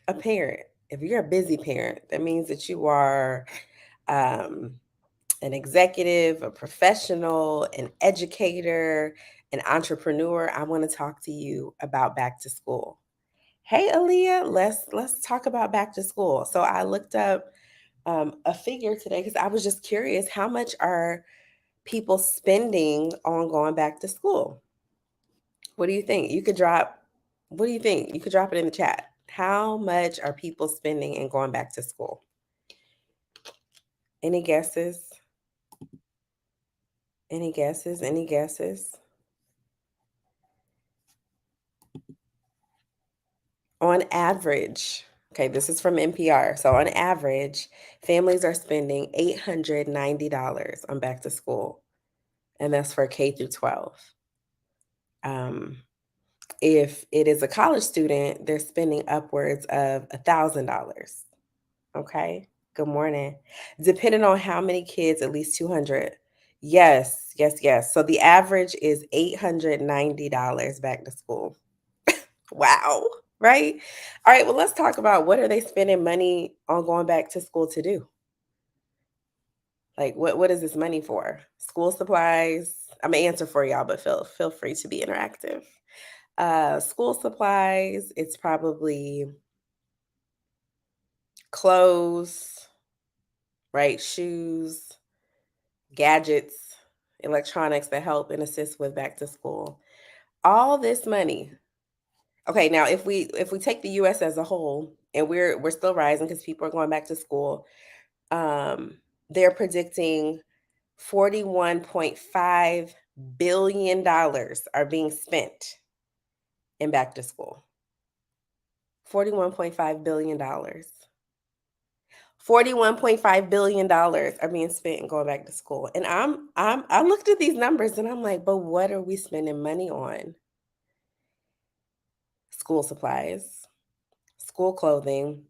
a parent, if you're a busy parent, that means that you are um, an executive, a professional, an educator, an entrepreneur. I want to talk to you about back to school. Hey, Aaliyah, let's talk about back to school. So I looked up a figure today because I was just curious, how much are people spending on going back to school? What do you think? You could drop. What do you think? You could drop it in the chat. How much are people spending in going back to school? Any guesses? Any guesses? Any guesses? On average, okay, this is from NPR. So on average, families are spending $890 on back to school, and that's for K through 12. Um, if it is a college student, they're spending upwards of $1,000. Okay. Good morning. Depending on how many kids, at least 200. Yes, yes, yes. So the average is $890 back to school. Wow. Right? All right. Well, let's talk about, what are they spending money on going back to school to do? Like, what is this money for? School supplies. I'm gonna answer for y'all, but feel free to be interactive. School supplies, it's probably clothes, right? Shoes, gadgets, electronics that help and assist with back to school. All this money. Okay, now if we take the US as a whole, and we're still rising because people are going back to school, they're predicting $41.5 billion are being spent in back to school. $41.5 billion. $41.5 billion are being spent in going back to school. And I looked at these numbers and I'm like, but what are we spending money on? School supplies, school clothing,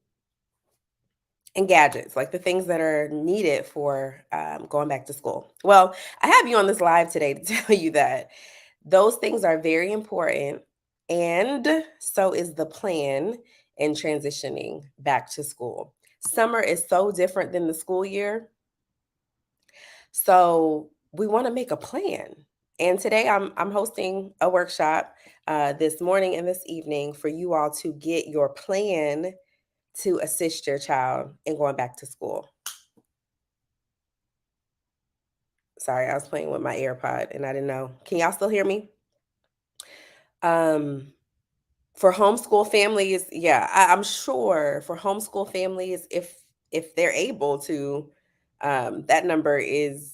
and gadgets, like the things that are needed for going back to school. Well, I have you on this live today to tell you that those things are very important, and so is the plan in transitioning back to school. Summer is so different than the school year. So we want to make a plan. And today I'm hosting a workshop this morning and this evening for you all to get your plan to assist your child in going back to school. Sorry, I was playing with my AirPod and I didn't know. Can y'all still hear me? Um, for homeschool families, yeah, I'm sure for homeschool families, if they're able to, that number is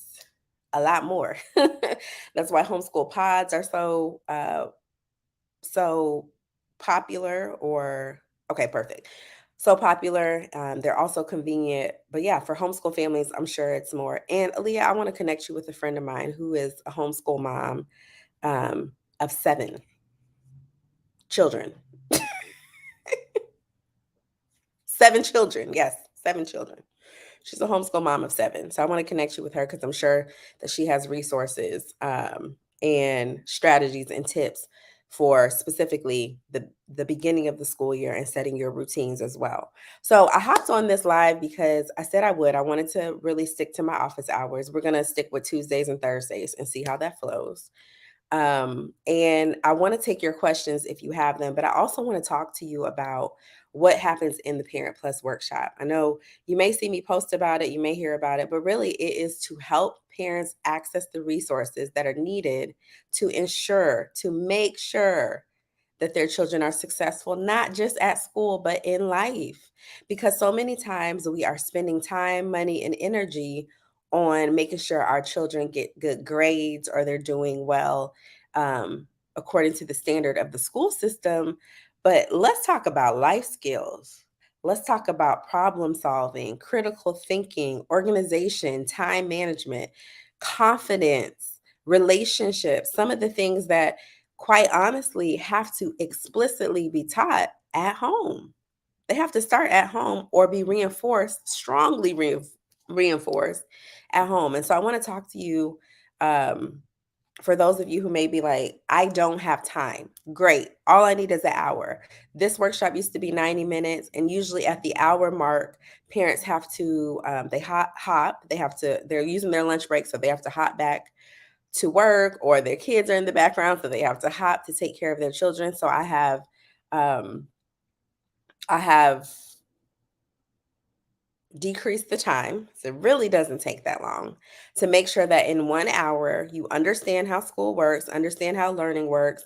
a lot more. That's why homeschool pods are so popular. Or okay, perfect. So popular. They're also convenient. But yeah, for homeschool families, I'm sure it's more. And Aaliyah, I want to connect you with a friend of mine who is a homeschool mom of 7 children. 7 children, yes, 7 children. She's a homeschool mom of 7. So I want to connect you with her because I'm sure that she has resources and strategies and tips for specifically the beginning of the school year and setting your routines as well. So I hopped on this live because I said I would. I wanted to really stick to my office hours. We're going to stick with Tuesdays and Thursdays and see how that flows. And I want to take your questions if you have them, but I also want to talk to you about what happens in the Parent Plus workshop. I know you may see me post about it, you may hear about it, but really it is to help parents access the resources that are needed to make sure that their children are successful, not just at school, but in life. Because so many times we are spending time, money, and energy on making sure our children get good grades or they're doing well um, according to the standard of the school system. But let's talk about life skills. Let's talk about problem solving, critical thinking, organization, time management, confidence, relationships, some of the things that quite honestly have to explicitly be taught at home. They have to start at home or be reinforced, reinforced at home. And so I want to talk to you um, For those of you who may be like, I don't have time, great. All I need is an hour. This workshop used to be 90 minutes, and usually at the hour mark, parents have to, they're using their lunch break, so they have to hop back to work, or their kids are in the background, so they have to hop to take care of their children. So um, I have decrease the time, so it really doesn't take that long, to make sure that in 1 hour you understand how school works, understand how learning works,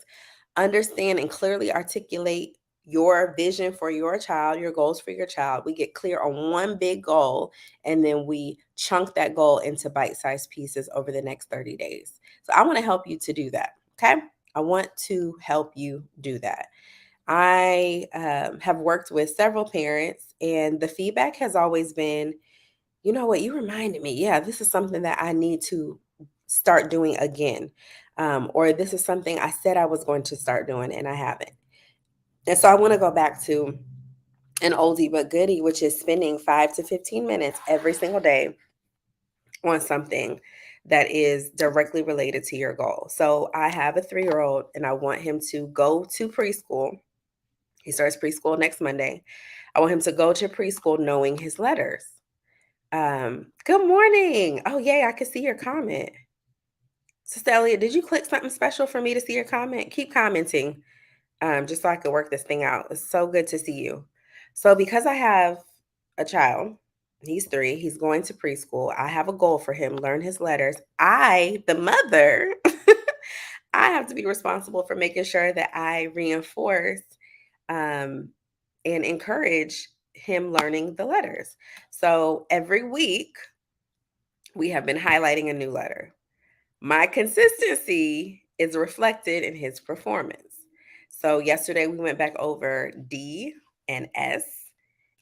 understand and clearly articulate your vision for your child, your goals for your child. We get clear on one big goal, and then we chunk that goal into bite-sized pieces over the next 30 days. So I want to help you to do that. Okay. I want to help you do that. I have worked with several parents, and the feedback has always been, you know what, you reminded me. Yeah, this is something that I need to start doing again. Or this is something I said I was going to start doing and I haven't. And so I want to go back to an oldie but goodie, which is spending 5 to 15 minutes every single day on something that is directly related to your goal. So I have a 3-year-old and I want him to go to preschool. He starts preschool next Monday. I want him to go to preschool knowing his letters. Good morning. Oh, yay, I can see your comment. Sister Elliott, did you click something special for me to see your comment? Keep commenting, just so I can work this thing out. It's so good to see you. So because I have a child, he's 3, he's going to preschool. I have a goal for him, learn his letters. I, the mother, I have to be responsible for making sure that I reinforce um, and encourage him learning the letters. So every week, we have been highlighting a new letter. My consistency is reflected in his performance. So yesterday, we went back over D and S,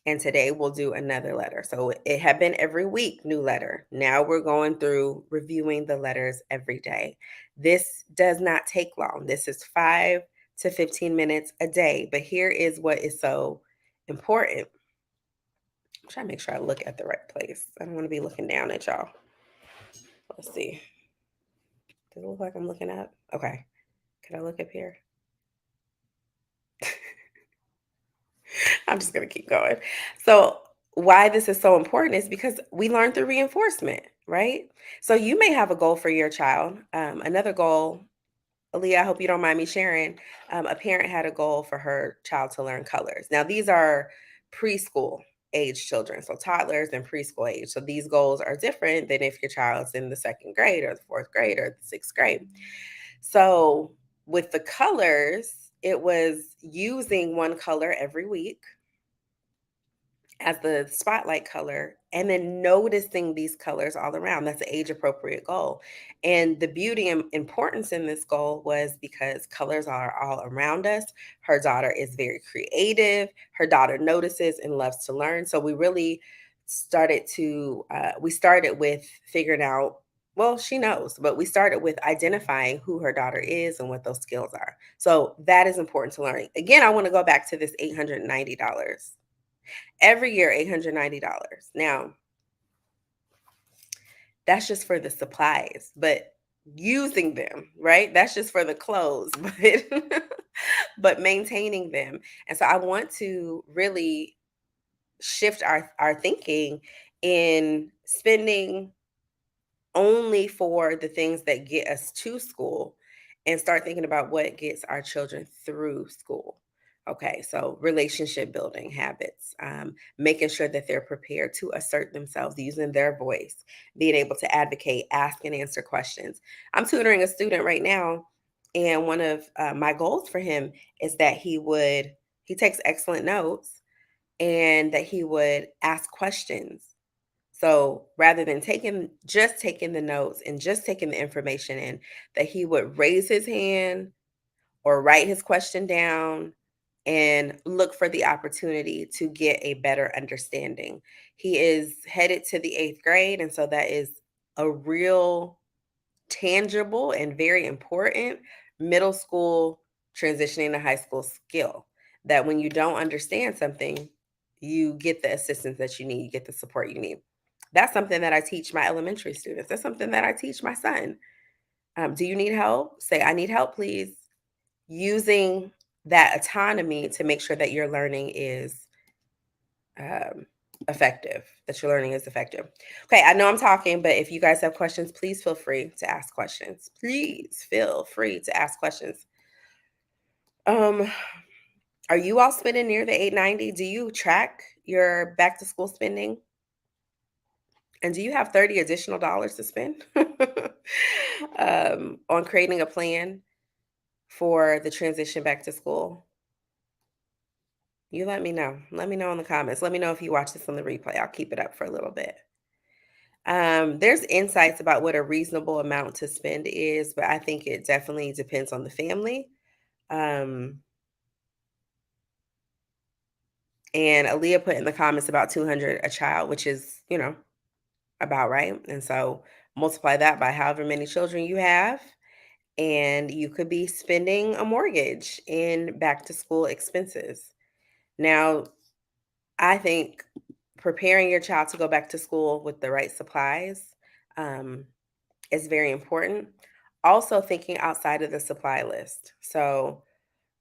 and today we'll do another letter. So it had been every week, new letter. Now we're going through reviewing the letters every day. This does not take long. This is 5 to 15 minutes a day. But here is what is so important. I'm trying to make sure I look at the right place. I don't want to be looking down at y'all. Let's see. Does it look like I'm looking up? Okay. Can I look up here? I'm just going to keep going. So, why this is so important is because we learn through reinforcement, right? So, you may have a goal for your child. Another goal, Aaliyah, I hope you don't mind me sharing. A parent had a goal for her child to learn colors. Now, these are preschool age children, so toddlers and preschool age. So, these goals are different than if your child's in the second grade or the fourth grade or the sixth grade. So, with the colors, it was using one color every week as the spotlight color and then noticing these colors all around. That's an age appropriate goal. And the beauty and importance in this goal was because colors are all around us. Her daughter is very creative. Her daughter notices and loves to learn. So we really we started with figuring out, well, she knows, but we started with identifying who her daughter is and what those skills are. So that is important to learn. Again, I want to go back to this $890. Every year, $890. Now, that's just for the supplies, but using them, right? That's just for the clothes, but maintaining them. And so I want to really shift our thinking in spending only for the things that get us to school and start thinking about what gets our children through school. Okay, so relationship building habits, making sure that they're prepared to assert themselves using their voice, being able to advocate, ask and answer questions. I'm tutoring a student right now, and one of my goals for him is that he takes excellent notes and that he would ask questions. So rather than taking the notes and just taking the information in, that he would raise his hand or write his question down and look for the opportunity to get a better understanding. He is headed to the 8th grade, and so that is a real tangible and very important middle school transitioning to high school skill, that when you don't understand something, you get the assistance that you need, you get the support you need. That's something that I teach my elementary students. That's something that I teach my son. Do you need help? Say, I need help, please. Using that autonomy to make sure that your learning is um, effective, that your learning is effective. Okay, I know I'm talking, but if you guys have questions, please feel free to ask questions. Please feel free to ask questions. Um, are you all spending near the 890? Do you track your back to school spending? And do you have 30 additional dollars to spend on creating a plan for the transition back to school? You let me know. Let me know in the comments. Let me know if you watch this on the replay. I'll keep it up for a little bit. There's insights about what a reasonable amount to spend is, but I think it definitely depends on the family. Um, and Aaliyah put in the comments about 200 a child, which is, about right. And so multiply that by however many children you have, and you could be spending a mortgage in back to school expenses. Now, I think preparing your child to go back to school with the right supplies um, is very important. Also, thinking outside of the supply list. So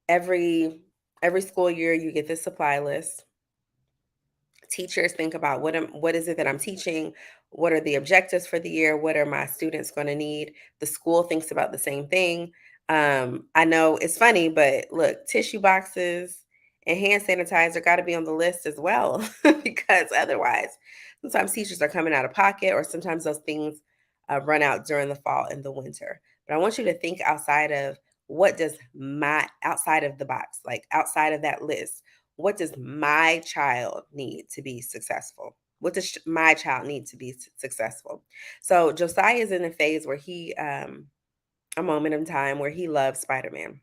every school year, you get the supply list. Teachers think about what is it that I'm teaching? What are the objectives for the year? What are my students going to need? The school thinks about the same thing. I know it's funny, but look, tissue boxes and hand sanitizer got to be on the list as well, because otherwise, sometimes teachers are coming out of pocket, or sometimes those things run out during the fall and the winter. But I want you to think outside of what does my outside of the box, like outside of that list, what does my child need to be successful? What does my child need to be successful? So Josiah is in a phase where a moment in time where he loves Spider-Man.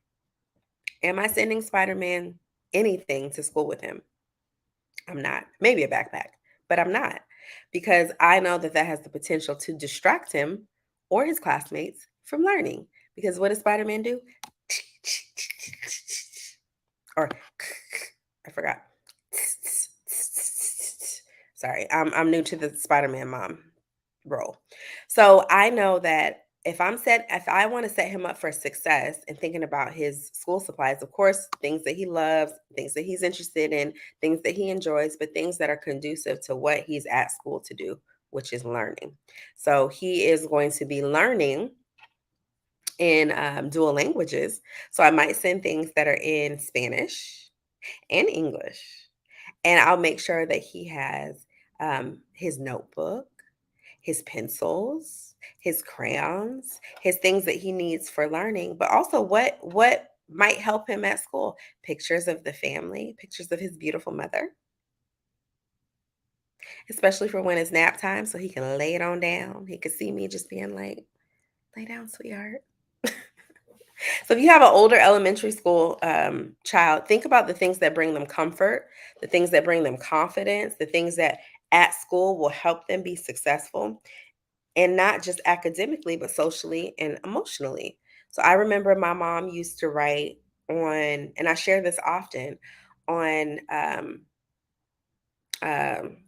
Am I sending Spider-Man anything to school with him? I'm not. Maybe a backpack, but I'm not, because I know that that has the potential to distract him or his classmates from learning. Because what does Spider-Man do? Or I forgot. Sorry, I'm new to the Spider-Man mom role. So I know that if I want to set him up for success and thinking about his school supplies, of course, things that he loves, things that he's interested in, things that he enjoys, but things that are conducive to what he's at school to do, which is learning. So he is going to be learning in dual languages. So I might send things that are in Spanish and English. And I'll make sure that he has his notebook, his pencils, his crayons, his things that he needs for learning, but also what might help him at school. Pictures of the family, pictures of his beautiful mother, especially for when it's nap time, so he can lay it on down. He could see me just being like, lay down, sweetheart. So if you have an older elementary school child, think about the things that bring them comfort, the things that bring them confidence, the things that at school will help them be successful, and not just academically, but socially and emotionally. So I remember my mom used to write on, and I share this often, on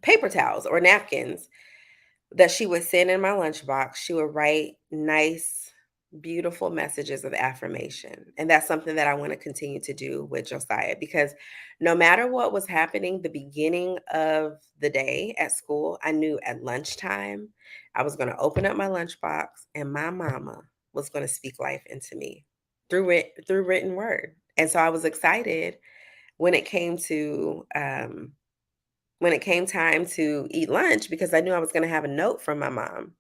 paper towels or napkins that she would send in my lunchbox. She would write nice, beautiful messages of affirmation. And that's something that I want to continue to do with Josiah, because no matter what was happening the beginning of the day at school, I knew at lunchtime I was going to open up my lunchbox and my mama was going to speak life into me through written word. And so I was excited when it came to when it came time to eat lunch, because I knew I was going to have a note from my mom.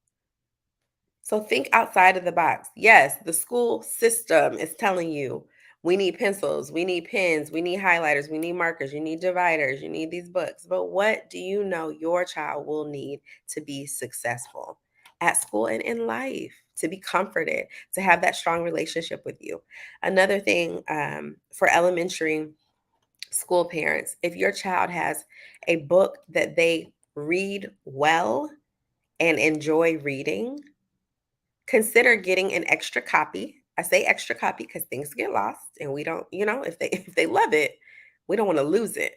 So think outside of the box. Yes, the school system is telling you we need pencils, we need pens, we need highlighters, we need markers, you need dividers, you need these books. But what do you know your child will need to be successful at school and in life, to be comforted, to have that strong relationship with you? Another thing for elementary school parents, if your child has a book that they read well and enjoy reading, consider getting an extra copy. I say extra copy because things get lost and we don't, if they if they love it, we don't want to lose it.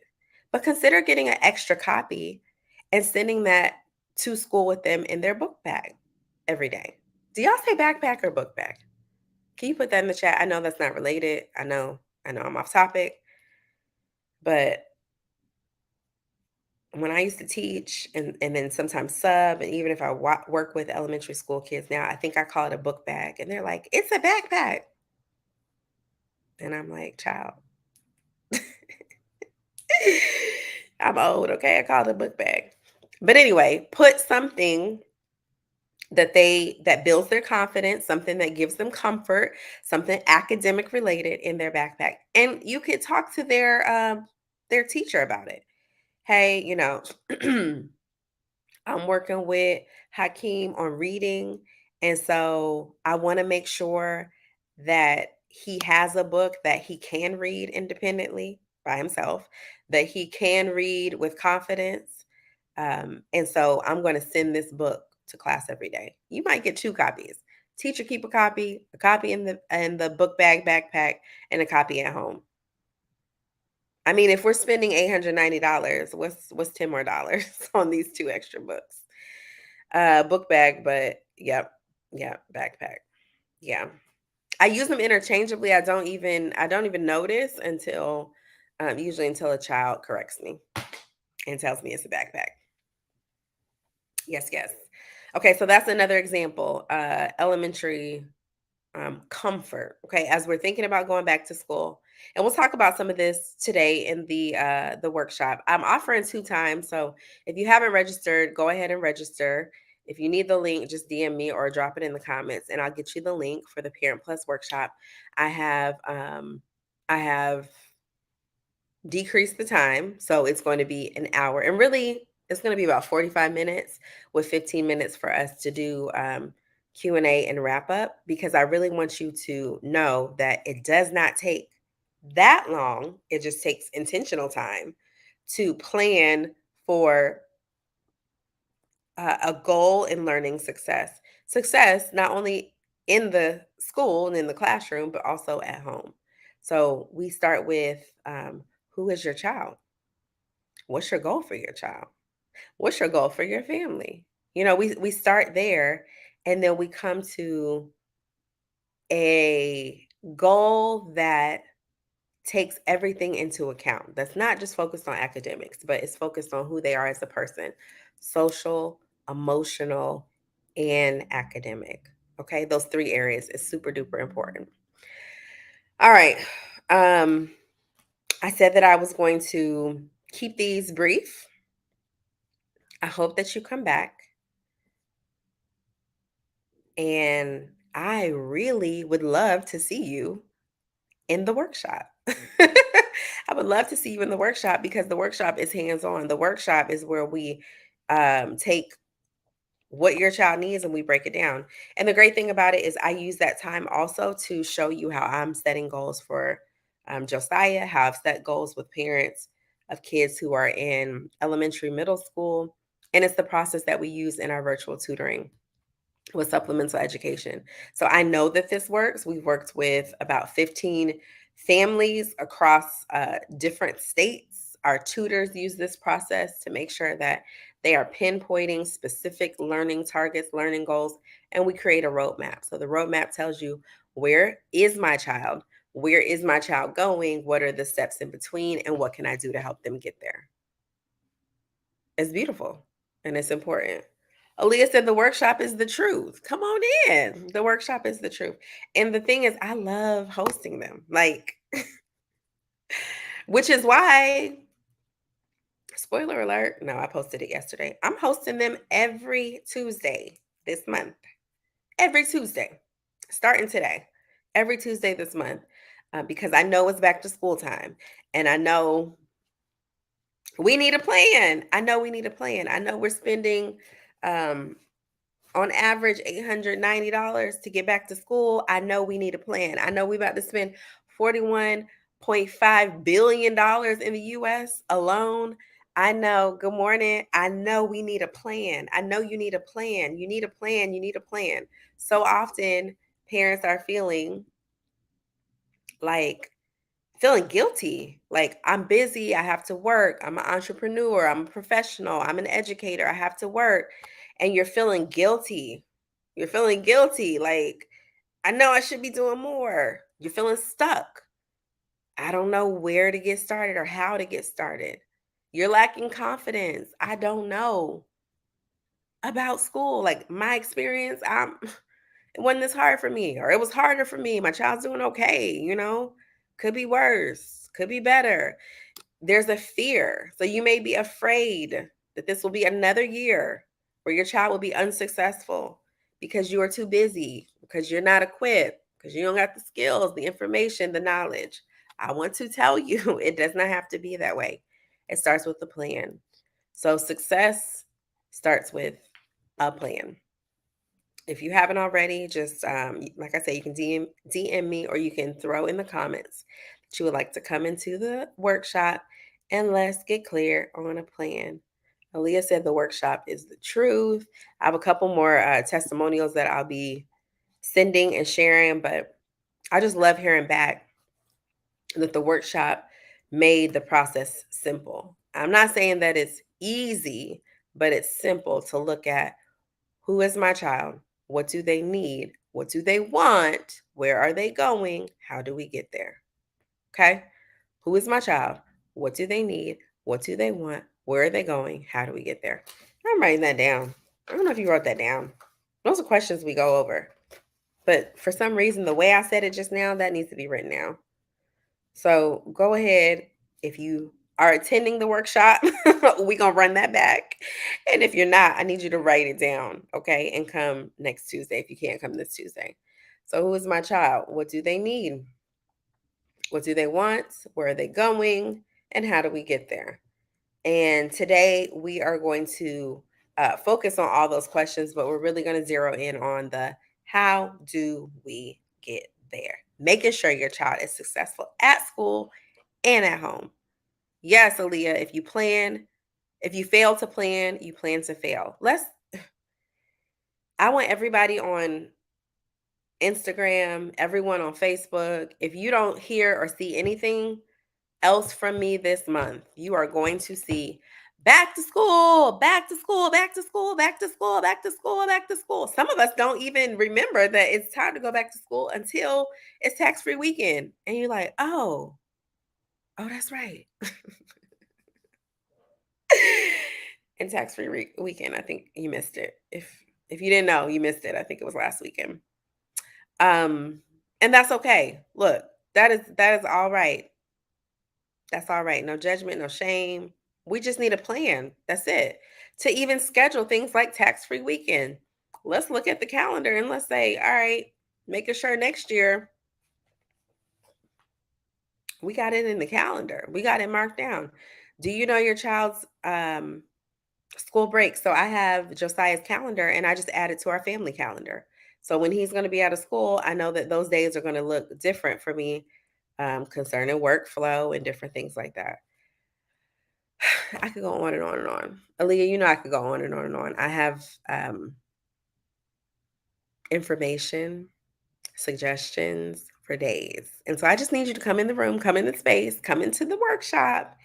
But consider getting an extra copy and sending that to school with them in their book bag every day. Do y'all say backpack or book bag? Can you put that in the chat? I know that's not related. I know I'm off topic, but when I used to teach and then sometimes sub, and even if I work with elementary school kids now, I think I call it a book bag, and they're like, "It's a backpack," and I'm like, "Child, I'm old, okay? I call it a book bag." But anyway, put something that builds their confidence, something that gives them comfort, something academic related in their backpack, and you could talk to their teacher about it. Hey, I'm working with Hakeem on reading. And so I want to make sure that he has a book that he can read independently by himself, that he can read with confidence. And so I'm going to send this book to class every day. You might get two copies. Teacher keep a copy in the book bag backpack, and a copy at home. I mean, if we're spending $890, what's 10 more dollars on these two extra books? Book bag, but yep, backpack. Yeah. I use them interchangeably. I don't even notice until usually until a child corrects me and tells me it's a backpack. Yes, yes. Okay, so that's another example. Elementary comfort. Okay, as we're thinking about going back to school, and we'll talk about some of this today in the workshop. I'm offering 2 times, so if you haven't registered, go ahead and register. If you need the link, just DM me or drop it in the comments, and I'll get you the link for the Parent Plus workshop. I have decreased the time, so it's going to be an hour, and really, it's going to be about 45 minutes with 15 minutes for us to do Q&A and wrap up, because I really want you to know that it does not take that long. It just takes intentional time to plan for a goal in learning success. Success not only in the school and in the classroom, but also at home. So we start with who is your child? What's your goal for your child? What's your goal for your family? We start there, and then we come to a goal that takes everything into account. That's not just focused on academics, but it's focused on who they are as a person, social, emotional, and academic. Okay, those 3 areas is super duper important. All right. Um, I said that I was going to keep these brief. I hope that you come back. And I really would love to see you in the workshop. I would love to see you in the workshop, because the workshop is hands-on. The workshop is where we take what your child needs and we break it down. And the great thing about it is I use that time also to show you how I'm setting goals for Josiah, how I've set goals with parents of kids who are in elementary, middle school. And it's the process that we use in our virtual tutoring with supplemental education. So I know that this works. We've worked with about 15 families across different states. Our tutors use this process to make sure that they are pinpointing specific learning targets, learning goals, and we create a roadmap. So the roadmap tells you, where is my child? Where is my child going? What are the steps in between? And what can I do to help them get there? It's beautiful and it's important. Aaliyah said the workshop is the truth. Come on in. The workshop is the truth. And the thing is, I love hosting them. Like, which is why, spoiler alert, no, I posted it yesterday. I'm hosting them every Tuesday this month. Every Tuesday, starting today. Every Tuesday this month. Because I know it's back to school time. And I know we need a plan. I know we need a plan. I know we're spending um on average $890 to get back to school. I know we need a plan. I know we about to spend $41.5 billion in the US alone. I know, good morning. I know we need a plan. I know you need a plan. You need a plan. You need a plan. So often parents are like feeling guilty. Like, I'm busy, I have to work. I'm an entrepreneur, I'm a professional, I'm an educator, I have to work. And you're feeling guilty You're feeling guilty. Like, I know I should be doing more. You're feeling stuck. I don't know where to get started or how to get started. You're lacking confidence. I don't know about school. Like my experience, it wasn't this hard for me, or it was harder for me. My child's doing okay, could be worse, could be better. There's a fear. So you may be afraid that this will be another year where your child will be unsuccessful because you are too busy, because you're not equipped, because you don't got the skills, the information, the knowledge. I want to tell you, it does not have to be that way. It starts with a plan. So success starts with a plan. If you haven't already, just like I said, you can DM me, or you can throw in the comments that you would like to come into the workshop, and let's get clear on a plan. Aaliyah said the workshop is the truth. I have a couple more testimonials that I'll be sending and sharing, but I just love hearing back that the workshop made the process simple. I'm not saying that it's easy, but it's simple to look at: who is my child? What do they need? What do they want? Where are they going? How do we get there? Okay. Who is my child? What do they need? What do they want? Where are they going? How do we get there? I'm writing that down. I don't know if you wrote that down. Those are questions we go over. But for some reason, the way I said it just now, that needs to be written down. So go ahead. If you are attending the workshop, we're going to run that back. And if you're not, I need you to write it down, okay? And come next Tuesday if you can't come this Tuesday. So, who is my child? What do they need? What do they want? Where are they going? And how do we get there? And today we are going to focus on all those questions, but we're really going to zero in on the how do we get there? Making sure your child is successful at school and at home. Yes, Aaliyah, if you fail to plan, you plan to fail. I want everybody on Instagram, everyone on Facebook, if you don't hear or see anything else from me this month, you are going to see back to school, back to school, back to school, back to school, back to school, back to school. Some of us don't even remember that it's time to go back to school until it's tax-free weekend. And you're like, oh, that's right. And tax-free weekend, I think you missed it. If you didn't know, you missed it. I think it was last weekend. And that's okay. Look, that is all right. That's all right. No judgment, no shame. We just need a plan. That's it. To even schedule things like tax-free weekend. Let's look at the calendar and let's say, all right, making sure next year we got it in the calendar. We got it marked down. Do you know your child's school break? So I have Josiah's calendar and I just added to our family calendar. So when he's going to be out of school, I know that those days are going to look different for me, concerning workflow and different things like that. I could go on and on and on. Aaliyah, I could go on and on and on. I have information, suggestions for days. And so I just need you to come in the room, come in the space, come into the workshop,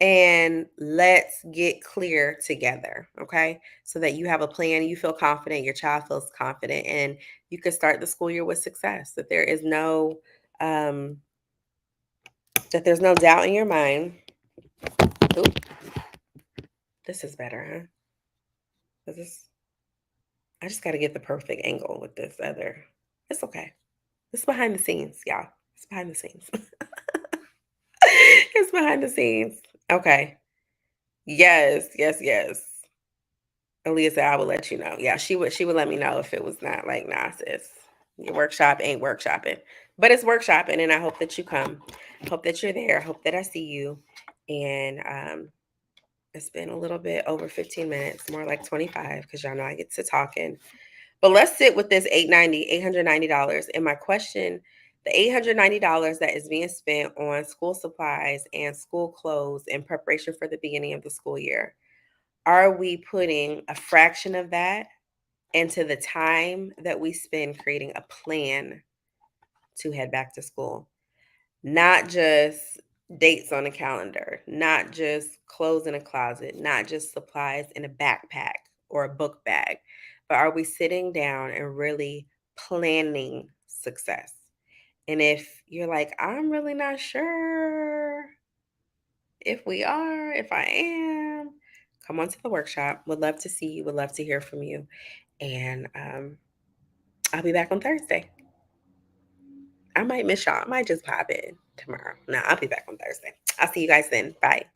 and let's get clear together, okay? So that you have a plan, you feel confident, your child feels confident, and you can start the school year with success. That there is no doubt in your mind. Oop, this is better, huh? Is this I just got to get the perfect angle with this other. It's okay. It's behind the scenes, y'all. It's behind the scenes. It's behind the scenes. Okay. Yes, yes, yes. Aaliyah said I will let you know. Yeah, she would let me know if it was not like, nah, sis. Your workshop ain't workshopping. But it's workshopping, and I hope that you come. Hope that you're there. Hope that I see you. And it's been a little bit over 15 minutes, more like 25, because y'all know I get to talking. But let's sit with this $890. And my question, the $890 that is being spent on school supplies and school clothes in preparation for the beginning of the school year, are we putting a fraction of that into the time that we spend creating a plan to head back to school? Not just dates on a calendar, not just clothes in a closet, not just supplies in a backpack or a book bag, but are we sitting down and really planning success? And if you're like, I'm really not sure if I am, come on to the workshop. Would love to see you, would love to hear from you. And I'll be back on Thursday. I might miss y'all. I might just pop in tomorrow. No, I'll be back on Thursday. I'll see you guys then. Bye.